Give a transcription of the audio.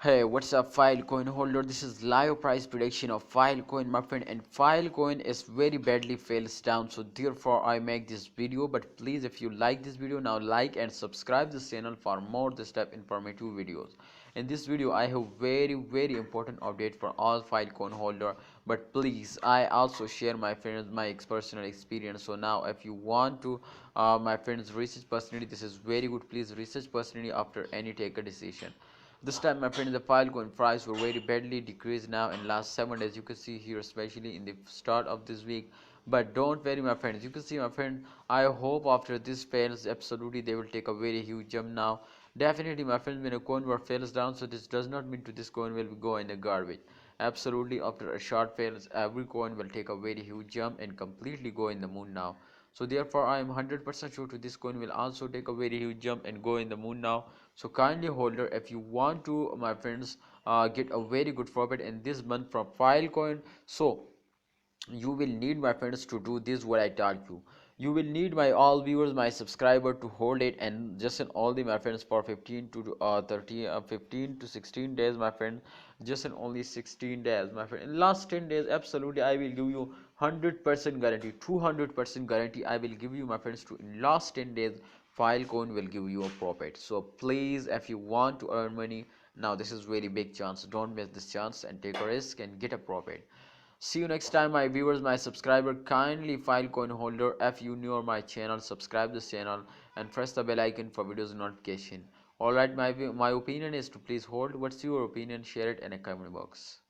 Hey, what's up, Filecoin holder? This is live price prediction of Filecoin, my friend, and Filecoin is very badly fails down. So therefore, I make this video. But please, if you like this video, now like and subscribe this channel for more this type informative videos. In this video, I have very important update for all Filecoin holder. But please, I also share my friends my personal experience. So now, if you want to, my friends, research personally, this is very good. Please research personally after any take a decision. This time, my friend, the Filecoin price were very badly decreased now in last 7 days. You can see here, especially in the start of this week. But don't worry, my friends. You can see, my friend. I hope after this fails, absolutely they will take a very huge jump now. Definitely, my friends, when a coin war fails down, so this does not mean to this coin will go in the garbage. Absolutely, after a short fails, every coin will take a very huge jump and completely go in the moon now. So therefore, I am 100% sure to this coin will also take a very huge jump and go in the moon now. So kindly holder, if you want to, my friends, get a very good profit in this month from Filecoin, so you will need, my friends, to do this what I told you. You will need my all viewers, my subscriber, to hold it and just in all the, my friends, for 15 to 15 to 16 days, my friend. Just in only 16 days, my friend. In last 10 days, absolutely I will give you 100% guarantee, 200% guarantee I will give you, my friends, to in last 10 days Filecoin will give you a profit. So please, if you want to earn money now, this is very big chance. Don't miss this chance and take a risk and get a profit. See you next time, my viewers, my subscriber. Kindly, Filecoin holder, if you new on my channel, subscribe this channel and press the bell icon for videos notification. Alright, my opinion is to please hold. What's your opinion? Share it in a comment box.